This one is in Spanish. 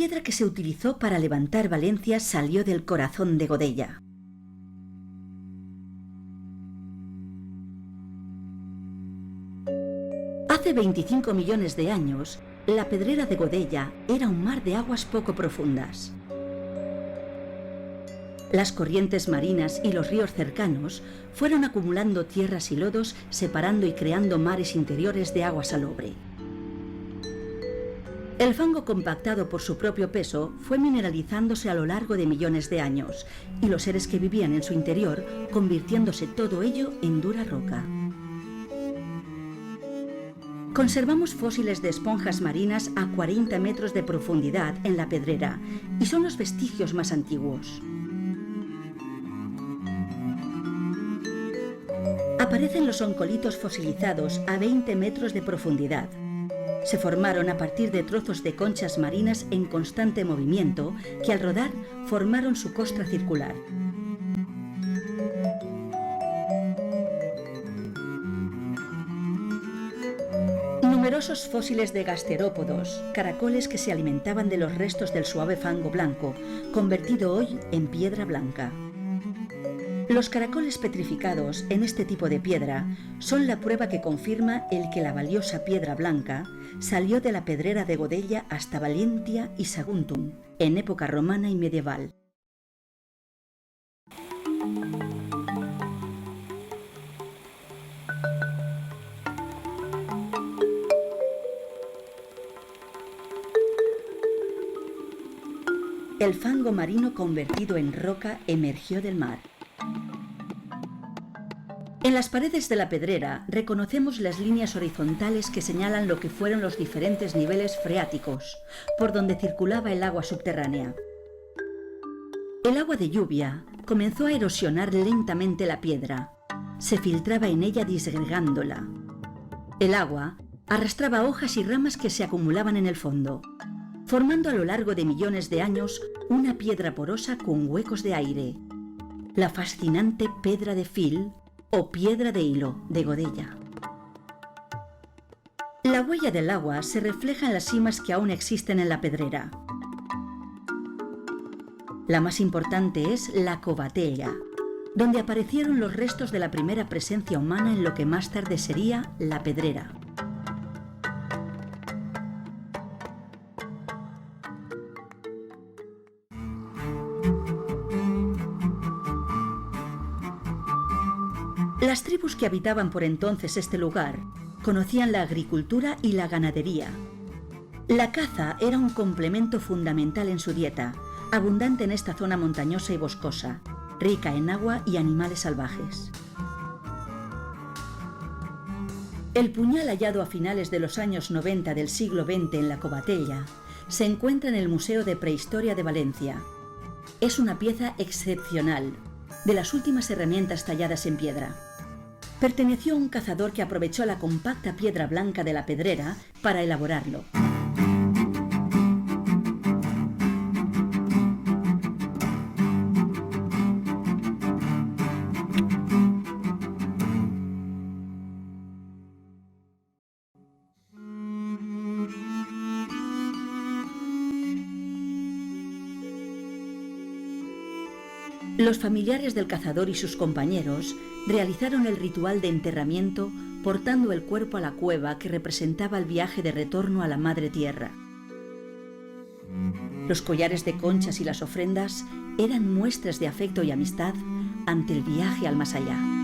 piedra que se utilizó para levantar Valencia salió del corazón de Godella. Hace 25 millones de años, la Pedrera de Godella era un mar de aguas poco profundas. Las corrientes marinas y los ríos cercanos fueron acumulando tierras y lodos, separando y creando mares interiores de agua salobre. El fango, compactado por su propio peso, fue mineralizándose a lo largo de millones de años, y los seres que vivían en su interior, convirtiéndose todo ello en dura roca. Conservamos fósiles de esponjas marinas a 40 metros de profundidad en la Pedrera, y son los vestigios más antiguos. Aparecen los oncolitos fosilizados a 20 metros de profundidad. Se formaron a partir de trozos de conchas marinas en constante movimiento que al rodar formaron su costra circular. Numerosos fósiles de gasterópodos, caracoles que se alimentaban de los restos del suave fango blanco, convertido hoy en piedra blanca. Los caracoles petrificados en este tipo de piedra son la prueba que confirma el que la valiosa piedra blanca salió de la Pedrera de Godella hasta Valentia y Saguntum, en época romana y medieval. El fango marino convertido en roca emergió del mar. En las paredes de la Pedrera reconocemos las líneas horizontales que señalan lo que fueron los diferentes niveles freáticos, por donde circulaba el agua subterránea. El agua de lluvia comenzó a erosionar lentamente la piedra. Se filtraba en ella disgregándola. El agua arrastraba hojas y ramas que se acumulaban en el fondo, formando a lo largo de millones de años una piedra porosa con huecos de aire, la fascinante Pedra de Fil o Piedra de Hilo de Godella. La huella del agua se refleja en las simas que aún existen en la Pedrera. La más importante es la Covatella, donde aparecieron los restos de la primera presencia humana en lo que más tarde sería la Pedrera. Las tribus que habitaban por entonces este lugar conocían la agricultura y la ganadería. La caza era un complemento fundamental en su dieta, abundante en esta zona montañosa y boscosa, rica en agua y animales salvajes. El puñal hallado a finales de los años 90 del siglo XX en la Covatella se encuentra en el Museo de Prehistoria de Valencia. Es una pieza excepcional, de las últimas herramientas talladas en piedra. Perteneció a un cazador que aprovechó la compacta piedra blanca de la Pedrera para elaborarlo. Los familiares del cazador y sus compañeros realizaron el ritual de enterramiento portando el cuerpo a la cueva que representaba el viaje de retorno a la Madre Tierra. Los collares de conchas y las ofrendas eran muestras de afecto y amistad ante el viaje al más allá.